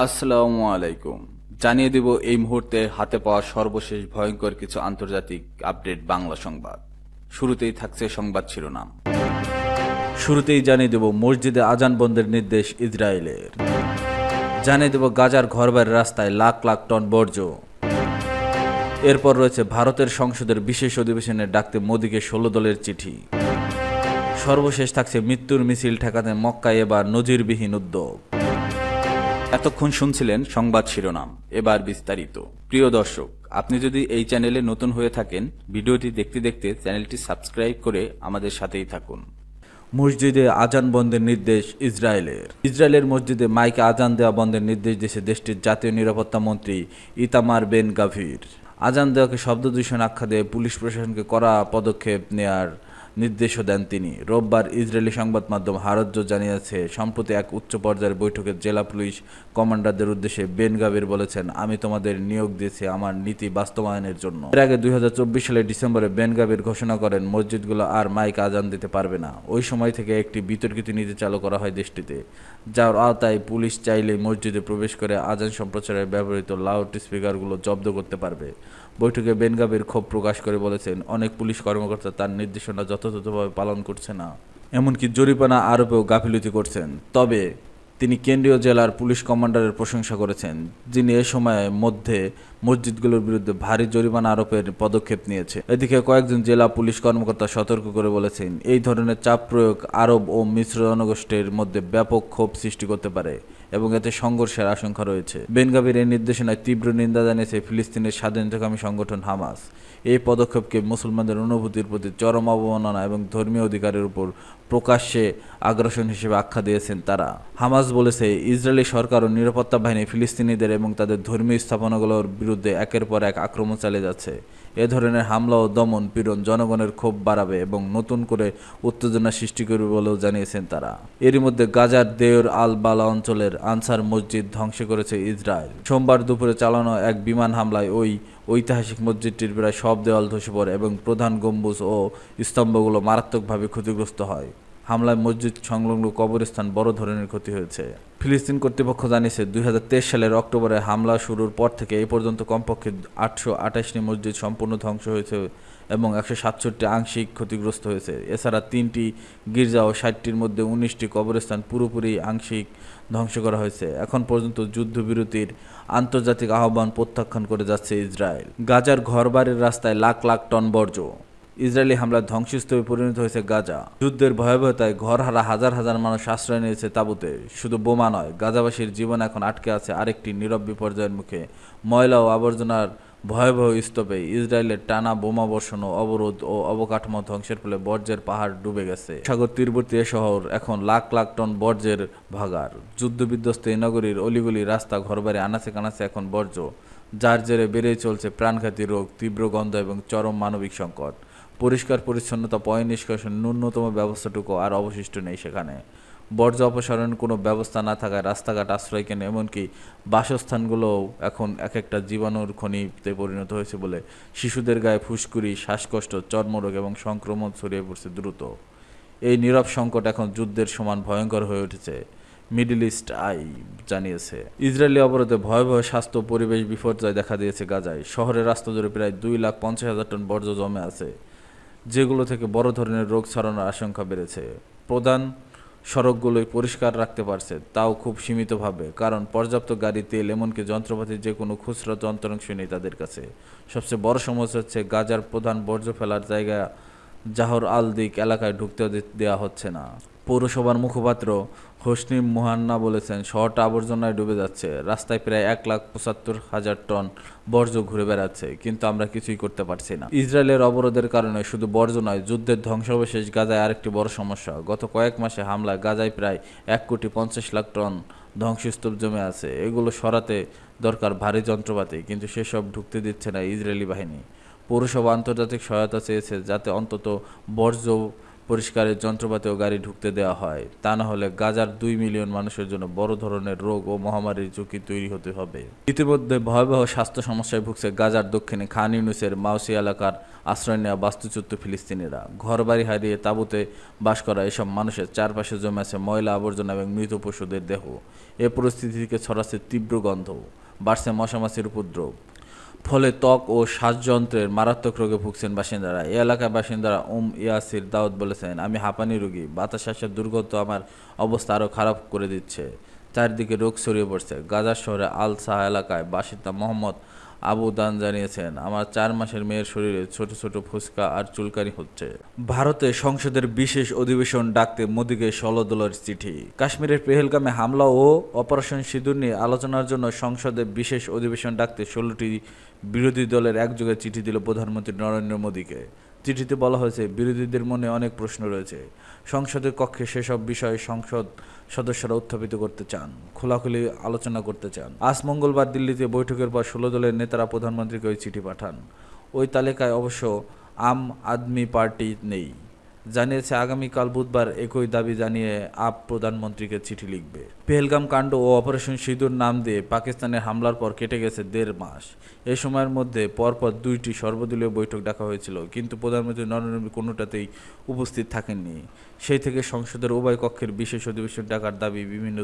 আসসালামু আলাইকুম। জানিয়ে দিব এই মুহূর্তে হাতে পাওয়া সর্বশেষ ভয়ঙ্কর কিছু আন্তর্জাতিক আপডেট বাংলা সংবাদ। শুরুতেই থাকছে সংবাদ শিরোনাম। শুরুতেই জানিয়ে দেব মসজিদে আজান বন্ধের নির্দেশ ইসরায়েলের। জানিয়ে দেব গাজার ঘরবাড়ির রাস্তায় লাখ লাখ টন বর্জ্য। এরপর রয়েছে ভারতের সংসদের বিশেষ অধিবেশনে ডাকতে মোদিকে 16 দলের চিঠি। সর্বশেষ থাকছে মৃত্যুর মিছিল ঠেকাতে মক্কায় এবার নজিরবিহীন উদ্যোগ। এতক্ষণ শুনছিলেন সংবাদ শিরোনাম, এবার বিস্তারিত। প্রিয় দর্শক, আপনি যদি এই চ্যানেলে নতুন হয়ে থাকেন, ভিডিওটি দেখতে দেখতে চ্যানেলটি সাবস্ক্রাইব করে আমাদের সাথেই থাকুন। মসজিদে আজান বন্ধের নির্দেশ ইসরায়েলের মসজিদে মাইকে আজান দেওয়া বন্ধের নির্দেশ দিয়েছে দেশটির জাতীয় নিরাপত্তা মন্ত্রী ইতামার বেন গাভির। আজান দেওয়াকে শব্দ দূষণ আখ্যা দিয়ে পুলিশ প্রশাসনকে কড়া পদক্ষেপ নেয়ার নির্দেশও দেন তিনি। রোববার ইসরায়েলি সংবাদ মাধ্যম হারজ্জ জানিয়েছে, সম্প্রতি এক উচ্চ পর্যায়ের বৈঠকে জেলা পুলিশ কমান্ডারদের উদ্দেশ্যে বেন গাভির বলেছেন, আমি তোমাদের নিয়োগ দিয়েছি আমার নীতি বাস্তবায়নের জন্য। এর আগে 2024 সালের ডিসেম্বরে বেন গাভির ঘোষণা করেন মসজিদগুলো আর মাইক আজান দিতে পারবে না। ওই সময় থেকে একটি বিতর্কিত নীতি চালু করা হয় দেশটিতে, যার আওতায় পুলিশ চাইলেই মসজিদে প্রবেশ করে আজান সম্প্রচারে ব্যবহৃত লাউড স্পিকারগুলো জব্দ করতে পারবে। বৈঠকে বেন গাভির ক্ষোভ প্রকাশ করে বলেছেন, অনেক পুলিশ কর্মকর্তা তার নির্দেশনা যথাযথভাবে পালন করছে না, এমনকি জরিমানা আরোপেও গাফিলতি করছেন। তবে তিনি কেন্দ্রীয় জেলার পুলিশ কমান্ডারের প্রশংসা করেছেন, যিনি এ সময়ের মধ্যে মসজিদগুলোর বিরুদ্ধে ভারী জরিমানা আরোপের পদক্ষেপ নিয়েছে। এদিকে কয়েকজন জেলা পুলিশ কর্মকর্তা সতর্ক করে বলেছেন, এই ধরনের চাপ প্রয়োগ আরব ও মিশ্র জনগোষ্ঠীর মধ্যে ব্যাপক ক্ষোভ সৃষ্টি করতে পারে এবং এতে সংঘর্ষের আশঙ্কা রয়েছে। বেন গাভির এই নির্দেশনায় তীব্র নিন্দা জানিয়েছে ফিলিস্তিনের স্বাধীনতাকামী সংগঠন হামাস। এই পদক্ষেপকে মুসলমানদের অনুভূতির প্রতি চরম অবমাননা এবং ধর্মীয় অধিকারের উপর প্রকাশ্যে আগ্রাসন হিসেবে আখ্যা দিয়েছেন তারা। হামাস বলেছে, ইসরায়েলি সরকার ও নিরাপত্তা বাহিনী ফিলিস্তিনিদের এবং তাদের ধর্মীয় স্থাপনাগুলোর বিরুদ্ধে একের পর এক আক্রমণ চালিয়ে যাচ্ছে। এ ধরনের হামলা ও দমন পীড়ন জনগণের ক্ষোভ বাড়াবে এবং নতুন করে উত্তেজনা সৃষ্টি করবে বলেও জানিয়েছেন তারা। এরই মধ্যে গাজার দেওর আল বালা অঞ্চলের আনসার মসজিদ ধ্বংস করেছে ইসরায়েল। সোমবার দুপুরে চালানো এক বিমান হামলায় ওই ঐতিহাসিক মসজিদটির প্রায় সব দেওয়াল ধসে পড়ে এবং প্রধান গম্বুজ ও স্তম্ভগুলো মারাত্মকভাবে ক্ষতিগ্রস্ত হয়। হামলায় মসজিদ সংলগ্ন কবরস্থান বড় ধরনের ক্ষতি হয়েছে। ফিলিস্তিন কর্তৃপক্ষ জানিয়েছে, 2023 সালের অক্টোবরে হামলা শুরুর পর থেকে এই পর্যন্ত কমপক্ষে 828টি মসজিদ সম্পূর্ণ ধ্বংস হয়েছে এবং 167টি আংশিক ক্ষতিগ্রস্ত হয়েছে। এছাড়া 3টি গির্জা ও 60টির মধ্যে 19টি কবরস্থান পুরোপুরি আংশিক ধ্বংস করা হয়েছে। এখন পর্যন্ত যুদ্ধবিরতির আন্তর্জাতিক আহ্বান প্রত্যাখ্যান করে যাচ্ছে ইসরায়েল। গাজার ঘরবাড়ির রাস্তায় লাখ লাখ টন বর্জ্য। ইসরায়েলি হামলার ধ্বংসস্তূপে পরিণত হয়েছে গাজা। যুদ্ধের ভয়াবহতায় ঘরহারা হাজার হাজার মানুষ আশ্রয় নিয়েছে তাঁবুতে। শুধু বোমা নয়, গাজাবাসীর জীবন এখন আটকে আছে আরেকটি নীরব বিপর্যয়ের মুখে। ময়লা ও আবর্জনার ভয়াবহ স্তূপে ইসরায়েলের টানা বোমা বর্ষণ ও অবরোধ ও অবকাঠামো ধ্বংসের ফলে বর্জ্যের পাহাড় ডুবে গেছে। সাগর তীরবর্তী এ শহর এখন লাখ লাখ টন বর্জ্যের ভাগার। যুদ্ধবিধ্বস্ত এই নগরীর অলিগলি, রাস্তা, ঘরবাড়ি আনাচে কানাচে এখন বর্জ্য, যার জেরে বেড়েই চলছে প্রাণঘাতী রোগ, তীব্র গন্ধ এবং চরম মানবিক সংকট। পরিষ্কার পরিচ্ছন্নতা, পয় নিষ্কাশন ন্যূনতম ব্যবস্থাটুকু আর অবশিষ্ট নেই সেখানে। বর্জ্য অপসারণের কোনো ব্যবস্থা না থাকায় রাস্তাঘাট, আশ্রয়কেন্দ্র, এমনকি বাসস্থানগুলোও এখন এক একটা জীবাণুর খনিতে পরিণত হয়েছে বলে শিশুদের গায়ে ফুসকুড়ি, শ্বাসকষ্ট, চর্মরোগ এবং সংক্রমণ ছড়িয়ে পড়ছে দ্রুত। এই নীরব সংকট এখন যুদ্ধের সমান ভয়ঙ্কর হয়ে উঠেছে, মিডল ইস্ট আই জানিয়েছে। ইসরায়েলি অবরোধে ভয়াবহ স্বাস্থ্য পরিবেশ বিপর্যয় দেখা দিয়েছে গাজায়। শহরের রাস্তা জুড়ে প্রায় 2,50,000 টন বর্জ্য জমে আছে, যেগুলো থেকে বড় ধরনের রোগ ছড়ানোর আশঙ্কা বেড়েছে। প্রধান সড়কগুলোই পরিষ্কার রাখতে পারছে, তাও খুব সীমিতভাবে, কারণ পর্যাপ্ত গাড়ি, তেল, এমনকি যন্ত্রপাতির যে কোনো খুচরা যন্ত্রাংশ নেই তাদের কাছে। সবচেয়ে বড় সমস্যা হচ্ছে গাজার প্রধান বর্জ্য ফেলার জায়গা জাহর আল দিক এলাকায় ঢুকতে দেওয়া হচ্ছে না। পৌরসভার মুখপাত্র হোসনি মুহান্না বলেছেন, শহরটা আবর্জনায় ডুবে যাচ্ছে। রাস্তায় প্রায় 1,75,000 টন বর্জ্য ঘুরে বেড়াচ্ছে, কিন্তু আমরা কিছুই করতে পারছি না। ইসরায়েলের অবরোধের কারণে শুধু বর্জ্য নয়, যুদ্ধের ধ্বংসাবশেষ গাজায় আরেকটি বড় সমস্যা। গত কয়েক মাসে হামলায় গাজায় প্রায় 1,50,00,000 টন ধ্বংসস্তূপ জমে আছে। এগুলো সরাতে দরকার ভারী যন্ত্রপাতি, কিন্তু সেসব ঢুকতে দিচ্ছে না ইসরায়েলি বাহিনী। পৌরসভা আন্তর্জাতিক সহায়তা চেয়েছে, যাতে অন্তত বর্জ্য পরিষ্কারের যন্ত্রপাতি ও গাড়ি ঢুকতে দেওয়া হয়। তা না হলে গাজার 2 মিলিয়ন মানুষের জন্য বড় ধরনের রোগ ও মহামারীর ঝুঁকি তৈরি হতে হবে। ইতিমধ্যে ভয়াবহ স্বাস্থ্য সমস্যায় ভুগছে গাজার দক্ষিণে খান ইউনিসের মাউসি এলাকার আশ্রয় নেওয়া বাস্তুচ্যুত ফিলিস্তিনিরা। ঘরবাড়ি হারিয়ে তাঁবুতে বাস করা এসব মানুষের চারপাশে জমে আছে ময়লা আবর্জনা এবং মৃত পশুদের দেহ। এ পরিস্থিতি থেকে ছড়াচ্ছে তীব্র গন্ধ, বাড়ছে মশামাছির উপদ্রব, ফলে ত্বক ও শ্বাসযন্ত্রের মারাত্মক রোগে ভুগছেন বাসিন্দারা। এ এলাকার বাসিন্দারা ইয়াসির দাউদ বলেছেন, আমি হাঁপানি রোগী, বাতাস আসার দুর্গন্ধ আমার অবস্থা আরও খারাপ করে দিচ্ছে। চারদিকে রোগ ছড়িয়ে পড়ছে। গাজার শহরে আল সাহা এলাকায় বাসিন্দা মোহাম্মদ আবু দান জানিয়েছেন, আমার 4 মাসের মেয়ের শরীরে ছোট ছোট ফুসকা আর চুলকানি হচ্ছে। ভারতে সংসদের বিশেষ অধিবেশন ডাকতে মোদিকে 16 দলের চিঠি। কাশ্মীরের পেহেলগামে হামলা ও অপারেশন সিঁদুর নিয়ে আলোচনার জন্য সংসদে বিশেষ অধিবেশন ডাকতে 16টি বিরোধী দলের একযোগে চিঠি দিল প্রধানমন্ত্রী নরেন্দ্র মোদিকে। চিঠিতে বলা হয়েছে, বিরোধীদের মনে অনেক প্রশ্ন রয়েছে। সংসদের কক্ষে সেসব বিষয়ে সংসদ সদস্যরা উত্থাপিত করতে চান, খোলাখুলি আলোচনা করতে চান। আজ মঙ্গলবার দিল্লিতে বৈঠকের পর 16 দলের নেতারা প্রধানমন্ত্রীকে ওই চিঠি পাঠান। ওই তালিকায় অবশ্য আম আদমি পার্টি নেই। জানিয়েছে আগামীকাল বুধবার একই দাবি জানিয়ে আপ প্রধানমন্ত্রীকে চিঠি লিখবে। পেহেলগাম কাণ্ড ও অপারেশন সিঁদুর নাম দিয়ে পাকিস্তানের হামলার পর কেটে গেছে 1.5 মাস। এই সময়ের মধ্যে পরপর 2টি সর্বদলীয় বৈঠক ডাকা হয়েছিল, কিন্তু প্রধানমন্ত্রী নরেন্দ্র মোদী কোনোটাতেই উপস্থিত থাকেননি। সেই থেকে সংসদের উভয় কক্ষের বিশেষ অধিবেশন ডাকার দাবি বিভিন্ন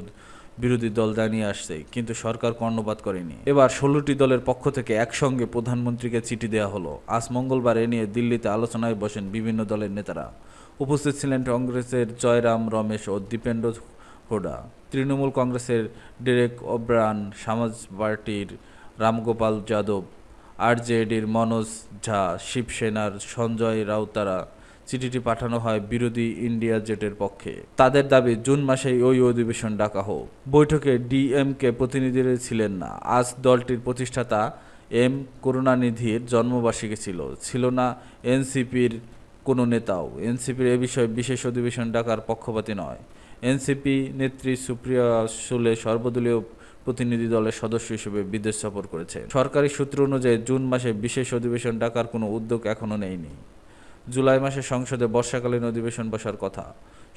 বিরোধী দল জানিয়ে আসছে, কিন্তু সরকার কর্ণপাত করেনি। এবার 16টি দলের পক্ষ থেকে একসঙ্গে প্রধানমন্ত্রীকে চিঠি দেওয়া হলো। আজ মঙ্গলবার এ নিয়ে দিল্লিতে আলোচনায় বসেন বিভিন্ন দলের নেতারা। উপস্থিত ছিলেন কংগ্রেসের জয়রাম রমেশ ও দীপেন্দ্র হুডা, তৃণমূল কংগ্রেসের ডেরেক ওব্রায়ন, সমাজ পার্টির রামগোপাল যাদব, আরজেডির মনোজ ঝা, শিবসেনার সঞ্জয় রাউতারা। চিঠিটি পাঠানো হয় বিরোধী ইন্ডিয়া জোটের পক্ষে। তাদের দাবি, জুন মাসেই ওই অধিবেশন ডাকা হোক। বৈঠকে ডিএমকে প্রতিনিধিরা ছিলেন না। আজ দলটির প্রতিষ্ঠাতা এম করুণানিধির জন্মবার্ষিকী ছিল না এনসিপির কোনো নেতাও। এনসিপির এ বিষয়ে বিশেষ অধিবেশন ডাকার পক্ষপাতী নয়। এনসিপি নেত্রী সুপ্রিয়া সুলে সর্বদলীয় প্রতিনিধি দলের সদস্য হিসেবে বিদেশ সফর করেছেন। সরকারি সূত্র অনুযায়ী জুন মাসে বিশেষ অধিবেশন ডাকার কোনো উদ্যোগ এখনও নেয়নি। জুলাই মাসে সংসদে বর্ষাকালীন অধিবেশন বসার কথা।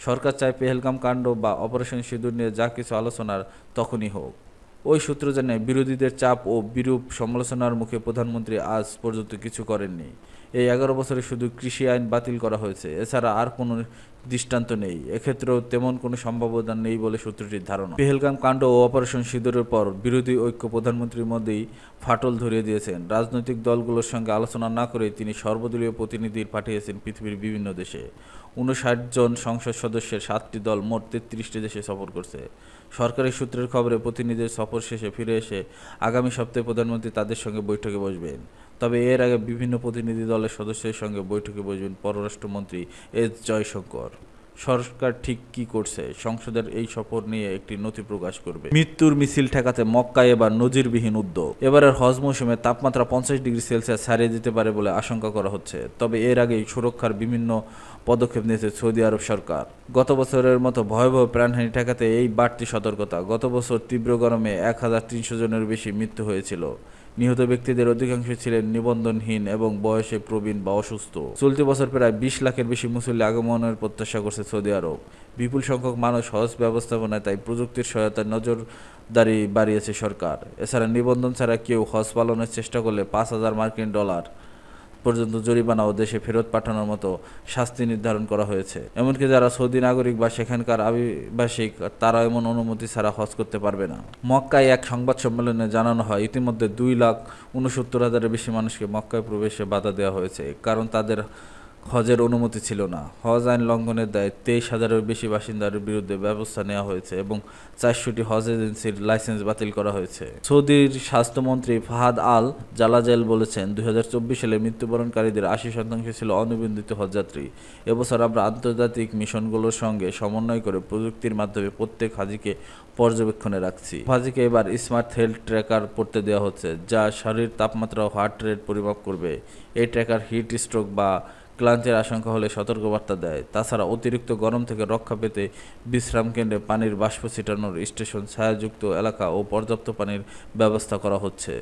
সরকার চায় পেহেলগাম কাণ্ড বা অপারেশন সিঁদুর নিয়ে যা কিছু আলোচনার তখনই হোক। ওই সূত্র জানায়, বিরোধীদের চাপ ও বিরূপ সমালোচনার মুখে প্রধানমন্ত্রী আজ পর্যন্ত কিছু করেননি। এই 11 বছরে শুধু কৃষি আইন বাতিল করা হয়েছে, এছাড়া আর কোনো দৃষ্টান্ত নেই। এক্ষেত্রেও তেমন কোনো সম্ভাবনা নেই বলে সূত্রটির ধারণা। পেহেলগাম কাণ্ড ও অপারেশন সিঁদুরের পর বিরোধী ঐক্য প্রধানমন্ত্রীর মধ্যেই ফাটল ধরিয়ে দিয়েছেন। রাজনৈতিক দলগুলোর সঙ্গে আলোচনা না করে তিনি সর্বদলীয় প্রতিনিধি পাঠিয়েছেন পৃথিবীর বিভিন্ন দেশে। 59 জন সংসদ সদস্যের 7টি দল মোট 33টি দেশে সফর করছে। সরকারি সূত্রের খবরে প্রতিনিধিদের সফর শেষে ফিরে এসে আগামী সপ্তাহে প্রধানমন্ত্রী তাদের সঙ্গে বৈঠকে বসবেন। তবে এর আগে বিভিন্ন প্রতিনিধি দলের সদস্যদের সঙ্গে বৈঠকে বসবেন পররাষ্ট্রমন্ত্রী এস জয়শঙ্কর। সরকার ঠিক কি করছে, সংসদের এই সফর নিয়ে একটি নথি প্রকাশ করবে। মৃত্যুর মিছিল ঠেকাতে মক্কায় এবার নজিরবিহীন উদ্যোগ। এবারের হজ মৌসুমে তাপমাত্রা 50 ডিগ্রি সেলসিয়াস ছাড়িয়ে যেতে পারে বলে আশঙ্কা করা হচ্ছে। তবে এর আগেই সুরক্ষার বিভিন্ন পদক্ষেপ নিয়েছে সৌদি আরব সরকার। গত বছরের মতো ভয়াবহ প্রাণহানি ঠেকাতে এই বাড়তি সতর্কতা। গত বছর তীব্র গরমে 1300 জনের বেশি মৃত্যু হয়েছিল। নিহত ব্যক্তিদের অধিকাংশ ছিলেন নিবন্ধনহীন এবং বয়সে প্রবীণ বা অসুস্থ। চলতি বছর প্রায় 20 লাখের বেশি মুসল্লি আগমনের প্রত্যাশা করছে সৌদি আরব। বিপুল সংখ্যক মানুষ হজ ব্যবস্থাপনায় তাই প্রযুক্তির সহায়তায় নজরদারি বাড়িয়েছে সরকার। এছাড়া নিবন্ধন ছাড়া কেউ হজ পালনের চেষ্টা করলে $5000 পর্যন্ত জরিমানা ও দেশে ফেরত পাঠানোর মতো শাস্তি নির্ধারণ করা হয়েছে। এমনকি যারা সৌদি নাগরিক বা সেখানকার আবাসিক, তারা এমন অনুমতি ছাড়া হজ করতে পারবে না। মক্কায় এক সংবাদ সম্মেলনে জানানো হয়, ইতিমধ্যে 2,69,000-এর বেশি মানুষকে মক্কায় প্রবেশে বাধা দেওয়া হয়েছে, কারণ তাদের হজের অনুমতি ছিল না। হজ আইন লঙ্ঘনের দায়ে 23,000-এর বেশি বাসিন্দার বিরুদ্ধে ব্যবস্থা নেওয়া হয়েছে এবং 400টি হজ এজেন্সির লাইসেন্স বাতিল করা হয়েছে। সৌদির স্বাস্থ্যমন্ত্রী ফাহাদ আল জালাজেল বলেছেন, 2024 সালে মৃত্যুবরণকারীদের 80% ছিল অনিবন্ধিত হজযাত্রী। এবছর আমরা আন্তর্জাতিক মিশনগুলোর সঙ্গে সমন্বয় করে প্রযুক্তির মাধ্যমে প্রত্যেক হাজিকে পর্যবেক্ষণে রাখছি। হাজিকে এবার স্মার্ট হেলথ ট্র্যাকার পড়তে দেওয়া হচ্ছে, যা শরীর তাপমাত্রা ও হার্ট রেট পরিমাপ করবে। এই ট্র্যাকার হিট স্ট্রোক বা ক্লান্তির আশঙ্কা হলে সতর্কবার্তা দেয়। তাছাড়া অতিরিক্ত গরম থেকে রক্ষা পেতে বিশ্রাম কেন্দ্রে পানির বাষ্প ছিটানোর স্টেশন, ছায়াযুক্ত এলাকা ও পর্যাপ্ত পানির ব্যবস্থা করা হচ্ছে।